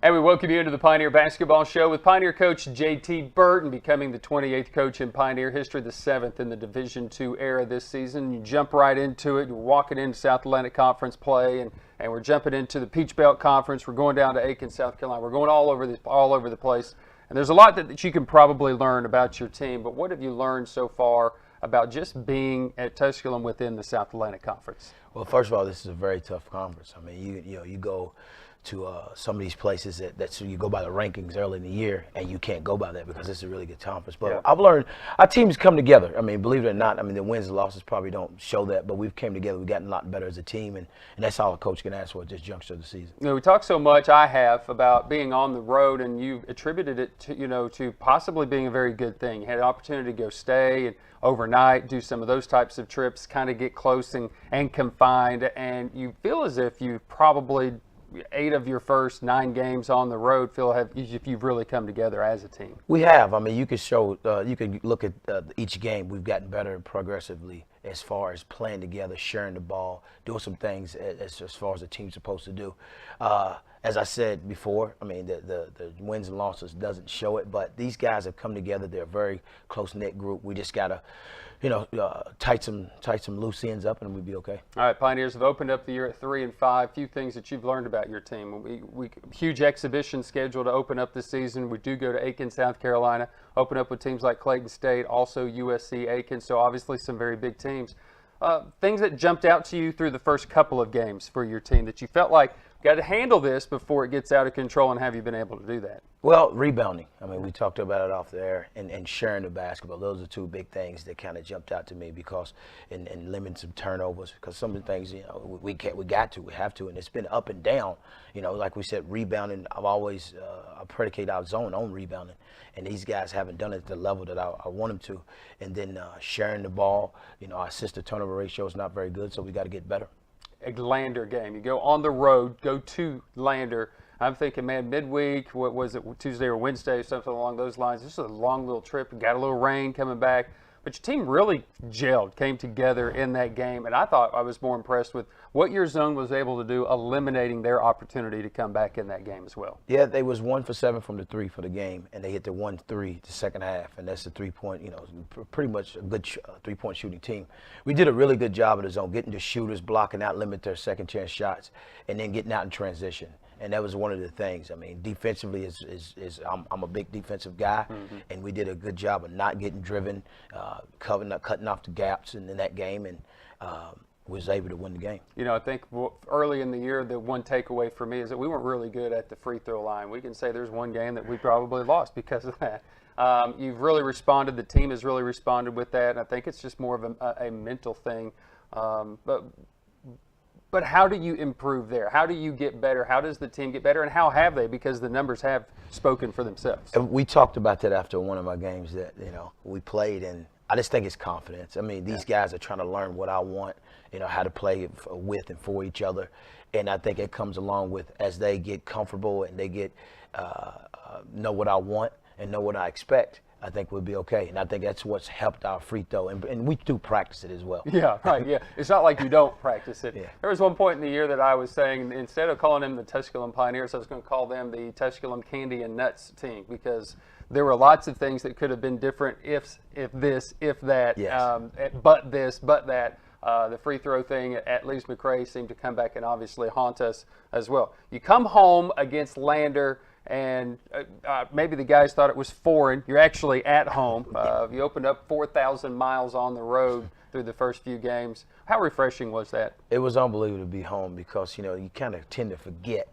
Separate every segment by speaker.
Speaker 1: And we welcome you into the Pioneer Basketball Show with Pioneer coach J.T. Burton becoming the 28th coach in Pioneer history, the 7th in the Division II era this season. You jump right into it. You're walking into South Atlantic Conference play, and we're jumping into the Peach Belt Conference. We're going down to Aiken, South Carolina. We're going all over the place. And there's a lot that you can probably learn about your team. But what have you learned so far about just being at Tusculum within the South Atlantic Conference?
Speaker 2: Well, first of all, this is a very tough conference. I mean, you go to some of these places that so you go by the rankings early in the year, and you can't go by that because it's a really good conference. But I've learned our teams come together. I mean, believe it or not, I mean, the wins and losses probably don't show that, but we've came together. We've gotten a lot better as a team, and that's all a coach can ask for at this juncture of the season.
Speaker 1: You know, we talk so much, I have, about being on the road, and you attributed it to, to possibly being a very good thing. You had an opportunity to go stay and overnight, do some of those types of trips, kind of get close and confined, and you feel as if you've probably 8 of your first 9 games on the road if you've really come together as a team.
Speaker 2: We have. I mean, you can show, you can look at each game. We've gotten better progressively as far as playing together, sharing the ball, doing some things as far as the team's supposed to do. As I said before, I mean, the wins and losses doesn't show it, but these guys have come together. They're a very close-knit group. We just got to, tight some loose ends up, and we'll be okay.
Speaker 1: All right, Pioneers have opened up the year at 3-5. Few things that you've learned about your team. We huge exhibition schedule to open up this season. We do go to Aiken, South Carolina, open up with teams like Clayton State, also USC Aiken, so obviously some very big teams. Things that jumped out to you through the first couple of games for your team that you felt like got to handle this before it gets out of control, and have you been able to do that?
Speaker 2: Well, rebounding. I mean, we talked about it off the air, and sharing the basketball. Those are 2 big things that kind of jumped out to me because, and limiting some turnovers, because some of the things, we have to, and it's been up and down. Like we said, rebounding. I've always predicate our zone on rebounding, and these guys haven't done it at the level that I want them to. And then sharing the ball. Our assist to turnover ratio is not very good, so we got to get better.
Speaker 1: A Lander game. You go on the road, go to Lander. I'm thinking, man, midweek, what was it, Tuesday or Wednesday, something along those lines. This is a long little trip. Got a little rain coming back. But your team really gelled, came together in that game. And I thought I was more impressed with what your zone was able to do, eliminating their opportunity to come back in that game as well.
Speaker 2: Yeah, they was 1 for 7 from the 3 for the game, and they hit the 1-3 the second half. And that's a 3-point, pretty much a good 3-point shooting team. We did a really good job of the zone, getting the shooters, blocking out, limit their second chance shots, and then getting out in transition. And that was one of the things. I mean, defensively, I'm a big defensive guy, and we did a good job of not getting driven, cutting off the gaps in that game, and was able to win the game.
Speaker 1: I think early in the year, the one takeaway for me is that we weren't really good at the free throw line. We can say there's one game that we probably lost because of that. You've really responded. The team has really responded with that, and I think it's just more of a mental thing. But how do you improve there? How do you get better? How does the team get better? And how have they? Because the numbers have spoken for themselves.
Speaker 2: And we talked about that after one of our games that, we played, and I just think it's confidence. I mean, these guys are trying to learn what I want, how to play with and for each other. And I think it comes along with as they get comfortable and they get know what I want and know what I expect. I think we'll be okay. And I think that's what's helped our free throw. And we do practice it as well.
Speaker 1: Yeah, right, yeah. It's not like you don't practice it.
Speaker 2: Yeah.
Speaker 1: There was one point in the year that I was saying, instead of calling them the Tusculum Pioneers, I was going to call them the Tusculum Candy and Nuts team, because there were lots of things that could have been different if this, if that,
Speaker 2: yes.
Speaker 1: But this, but that. The free throw thing at Lees McRae seemed to come back and obviously haunt us as well. You come home against Lander, and maybe the guys thought it was foreign. You're actually at home. You opened up 4,000 miles on the road through the first few games. How refreshing was that?
Speaker 2: It was unbelievable to be home because, you kind of tend to forget,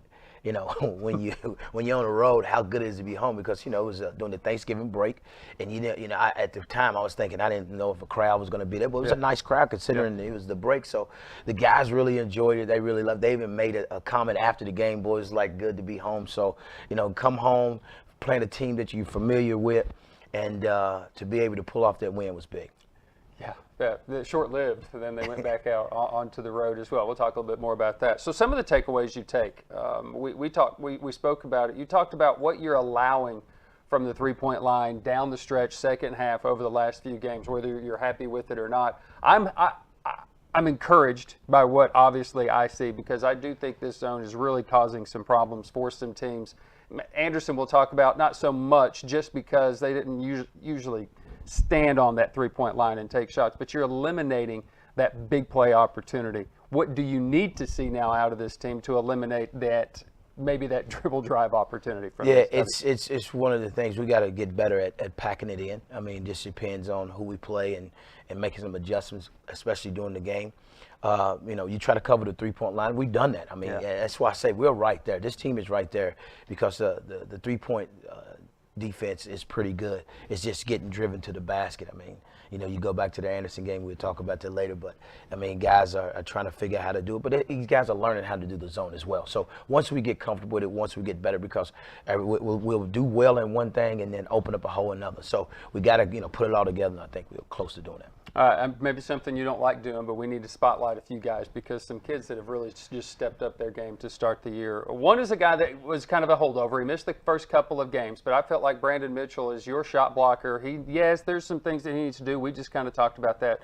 Speaker 2: when you're on the road, how good it is to be home, because, it was during the Thanksgiving break. And, at the time I was thinking I didn't know if a crowd was going to be there, but it was a nice crowd considering it was the break. So the guys really enjoyed it. They really loved it. They even made a comment after the game, boys, like, good to be home. So, come home, playing a team that you're familiar with, and to be able to pull off that win was big.
Speaker 1: Yeah, short-lived. Then they went back out onto the road as well. We'll talk a little bit more about that. So some of the takeaways you take, we spoke about it. You talked about what you're allowing from the three-point line down the stretch, second half over the last few games, whether you're happy with it or not. I'm I'm encouraged by what obviously I see, because I do think this zone is really causing some problems for some teams. Anderson we'll talk about, not so much just because they didn't usually stand on that three-point line and take shots, but you're eliminating that big play opportunity. What do you need to see now out of this team to eliminate that, maybe that dribble drive opportunity from
Speaker 2: it's one of the things we got to get better at packing it in. I mean, just depends on who we play and making some adjustments, especially during the game. You try to cover the three-point line. We've done that. I mean, that's why I say we're right there. This team is right there because the three-point defense is pretty good. It's just getting driven to the basket. I mean, you go back to the Anderson game, we'll talk about that later, but I mean, guys are trying to figure out how to do it, but these guys are learning how to do the zone as well. So once we get comfortable with it, once we get better, because we'll do well in one thing and then open up a whole another. So we got to, put it all together, and I think we're close to doing that.
Speaker 1: Maybe something you don't like doing, but we need to spotlight a few guys, because some kids that have really just stepped up their game to start the year. One is a guy that was kind of a holdover. He missed the first couple of games, but I felt like Brandon Mitchell is your shot blocker. Yes, there's some things that he needs to do. We just kind of talked about that.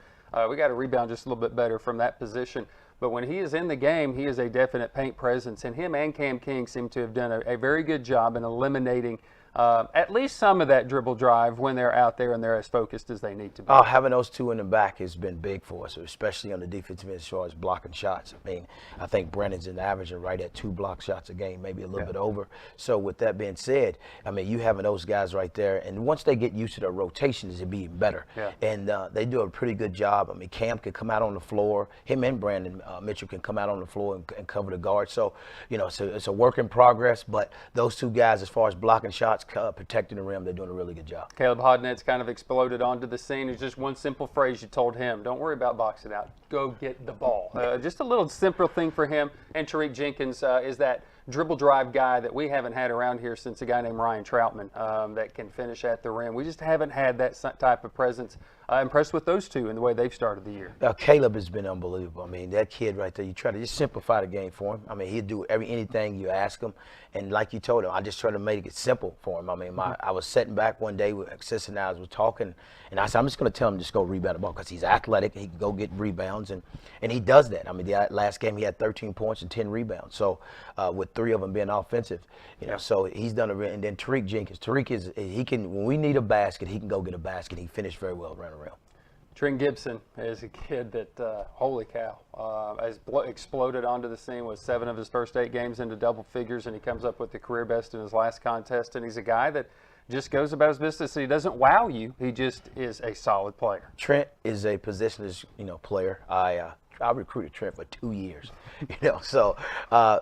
Speaker 1: We got to rebound just a little bit better from that position. But when he is in the game, he is a definite paint presence. And him and Cam King seem to have done a very good job in eliminating at least some of that dribble drive when they're out there and they're as focused as they need to be.
Speaker 2: Having those two in the back has been big for us, especially on the defensive end as far as blocking shots. I mean, I think Brandon's averaging right at 2 block shots a game, maybe a little bit over. So with that being said, I mean, you having those guys right there, and once they get used to their rotations, it'll be even better. And they do a pretty good job. I mean, Cam can come out on the floor. Him and Brandon Mitchell can come out on the floor and cover the guard. So, it's a work in progress, but those two guys, as far as blocking shots, protecting the rim, they're doing a really good job.
Speaker 1: Caleb Hodnett's kind of exploded onto the scene. It's just one simple phrase you told him: don't worry about boxing out, go get the ball. Just a little simple thing for him. And Tariq Jenkins is that dribble drive guy that we haven't had around here since a guy named Ryan Troutman that can finish at the rim. We just haven't had that type of presence. Impressed with those two and the way they've started the year.
Speaker 2: Caleb has been unbelievable. I mean, that kid right there, you try to just simplify the game for him. I mean, he'll do anything you ask him. And like you told him, I just try to make it simple for him. I mean, I was sitting back one day with Sis and I was talking, and I said, I'm just going to tell him just go rebound the ball, because he's athletic. He can go get rebounds, and he does that. I mean, the last game he had 13 points and 10 rebounds. So with 3 of them being offensive, so he's done and then Tariq Jenkins. He can, when we need a basket, he can go get a basket. He finished very well around the rim.
Speaker 1: Trent Gibson is a kid that, holy cow, has exploded onto the scene with 7 of his first 8 games into double figures, and he comes up with the career best in his last contest. And he's a guy that just goes about his business. He doesn't wow you. He just is a solid player.
Speaker 2: Trent is a positionless, player. I recruited Trent for 2 years, so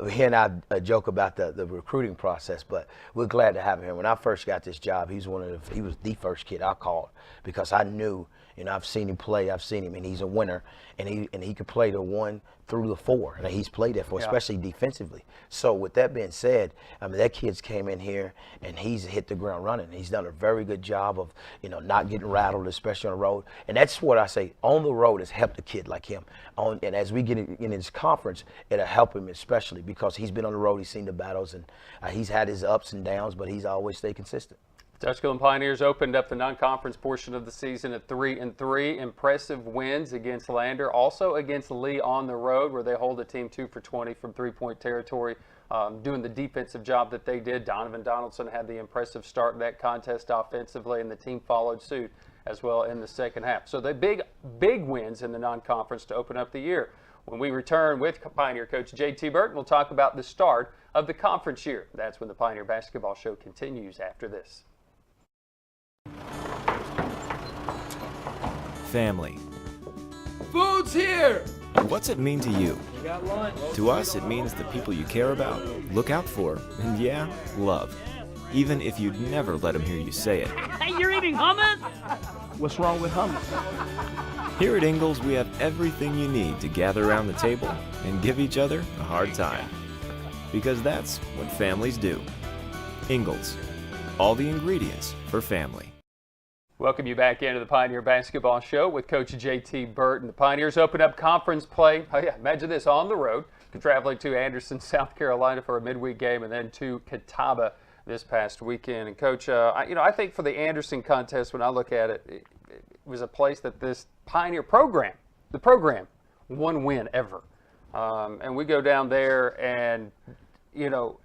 Speaker 2: he and I joke about the recruiting process, but we're glad to have him here. When I first got this job, he was the first kid I called, because I knew, I've seen him play, and he's a winner, and he could play the 1 through the 4, and he's played that for, especially defensively. So with that being said, I mean, that kid's came in here and he's hit the ground running. He's done a very good job of, not getting rattled, especially on the road. And that's what I say, on the road has helped a kid like him. And as we get in this conference, it'll help him especially, because he's been on the road, he's seen the battles, and he's had his ups and downs, but he's always stayed consistent.
Speaker 1: Tusculum Pioneers opened up the non-conference portion of the season at 3-3. Impressive wins against Lander, also against Lee on the road, where they hold a team 2 for 20 from three-point territory, doing the defensive job that they did. Donovan Donaldson had the impressive start in that contest offensively, and the team followed suit as well in the second half. So the big wins in the non-conference to open up the year. When we return with Pioneer coach J.T. Burton, we'll talk about the start of the conference year. That's when the Pioneer Basketball Show continues after this.
Speaker 3: Family.
Speaker 4: Food's here!
Speaker 3: What's it mean to you?
Speaker 4: We got lunch.
Speaker 3: To us, it means the people you care about, look out for, and love. Even if you'd never let them hear you say it.
Speaker 5: Hey, you're eating hummus?
Speaker 4: What's wrong with hummus?
Speaker 3: Here at Ingalls, we have everything you need to gather around the table and give each other a hard time. Because that's what families do. Ingalls. All the ingredients for family.
Speaker 1: Welcome you back into the Pioneer Basketball Show with Coach J.T. Burton. The Pioneers open up conference play. Oh yeah, imagine this, on the road, traveling to Anderson, South Carolina for a midweek game, and then to Catawba this past weekend. And Coach, I think for the Anderson contest, when I look at it, it was a place that this Pioneer program, the program, one win ever. And we go down there and,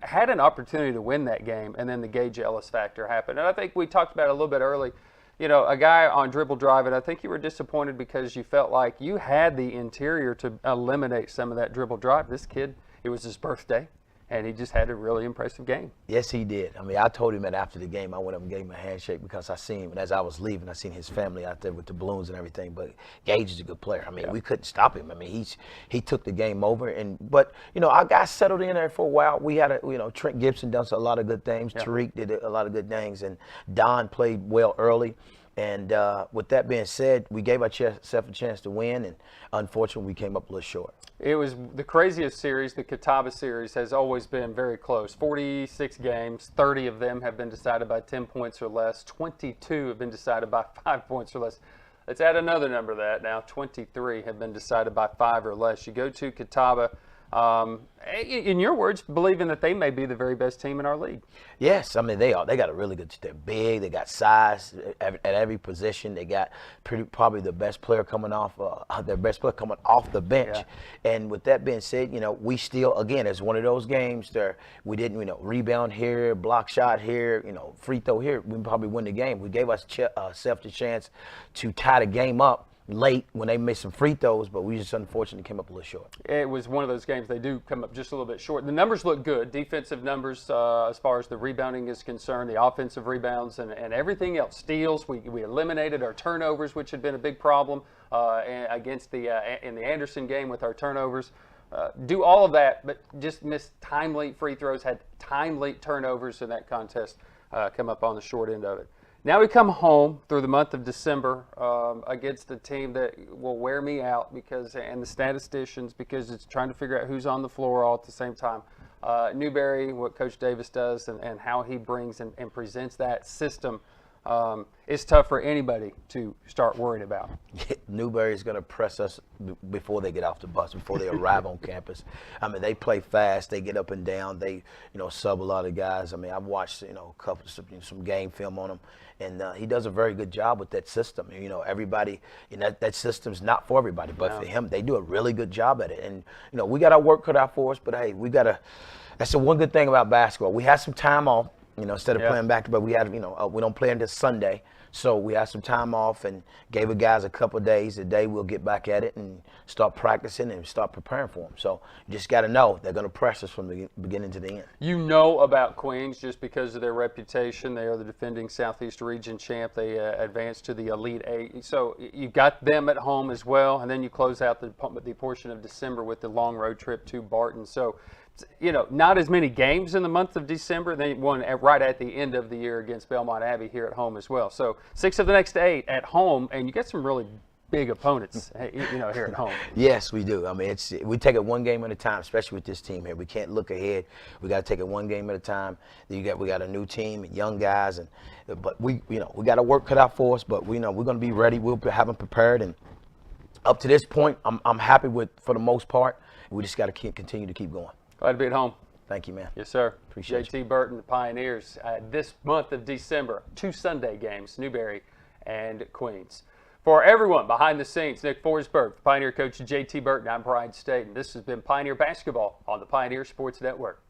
Speaker 1: had an opportunity to win that game, and then the Gage Ellis factor happened. And I think we talked about it a little bit early. A guy on dribble drive, and I think you were disappointed because you felt like you had the interior to eliminate some of that dribble drive. This kid, it was his birthday, and he just had a really impressive game.
Speaker 2: Yes, he did. I mean, I told him that after the game, I went up and gave him a handshake because I seen him. And as I was leaving, I seen his family out there with the balloons and everything. But Gage is a good player. I mean, we couldn't stop him. I mean, he took the game over. But our guys settled in there for a while. We had Trent Gibson does a lot of good things. Yeah. Tariq did a lot of good things. And Don played well early. And with that being said, we gave ourselves a chance to win, and unfortunately, we came up a little short.
Speaker 1: It was the craziest series. The Catawba series has always been very close. 46 games, 30 of them have been decided by 10 points or less. 22 have been decided by 5 points or less. Let's add another number to that now. 23 have been decided by 5 or less. You go to Catawba, in your words, believing that they may be the very best team in our league.
Speaker 2: Yes, I mean they are. They got a really good. They're big. They got size at every position. They got probably the best player coming off. Their best player coming off the bench. Yeah. And with that being said, we still again it's one of those games there we didn't rebound here, block shot here, free throw here. We probably win the game. We gave ourselves the chance to tie the game up late when they missed some free throws, but we just unfortunately came up a little short.
Speaker 1: It was one of those games they do come up just a little bit short. The numbers look good, defensive numbers as far as the rebounding is concerned, the offensive rebounds and everything else. Steals, we eliminated our turnovers, which had been a big problem against in the Anderson game with our turnovers. Do all of that, but just missed timely free throws, had timely turnovers in that contest come up on the short end of it. Now we come home through the month of December against a team that will wear me out and the statisticians, because it's trying to figure out who's on the floor all at the same time. Newberry, what Coach Davis does and how he brings and presents that system is tough for anybody to start worrying about.
Speaker 2: Newberry is going to press us before they get off the bus, before they arrive on campus. I mean, they play fast. They get up and down. They, sub a lot of guys. I mean, I've watched, a couple of some game film on him, and he does a very good job with that system. Everybody, that system's not for everybody, but for him, they do a really good job at it. And, we got our work cut out for us, but hey, that's the one good thing about basketball. We had some time off. Instead of playing back to back, we had, we don't play until Sunday. So we had some time off and gave the guys a couple of days. Today we'll get back at it and start practicing and start preparing for them. So you just got to know they're going to press us from the beginning to the end.
Speaker 1: You know about Queens just because of their reputation. They are the defending Southeast Region champ. They advanced to the Elite Eight. So you got them at home as well. And then you close out the portion of December with the long road trip to Burton. So not as many games in the month of December. They won right at the end of the year against Belmont Abbey here at home as well. So 6 of the next 8 at home, and you get some really big opponents, here at home.
Speaker 2: Yes, we do. I mean, we take it one game at a time, especially with this team here. We can't look ahead. We got to take it one game at a time. We got a new team, young guys, but we got to work cut out for us. But we're going to be ready. We'll have them prepared, and up to this point, I'm happy with for the most part. We just got to continue to keep going.
Speaker 1: Glad to be at home.
Speaker 2: Thank you, man.
Speaker 1: Yes, sir.
Speaker 2: Appreciate
Speaker 1: JT Burton, the Pioneers, this month of December, 2 Sunday games, Newberry and Queens. For everyone behind the scenes, Nick Forsberg, Pioneer coach JT Burton, I'm Brian Staten. This has been Pioneer Basketball on the Pioneer Sports Network.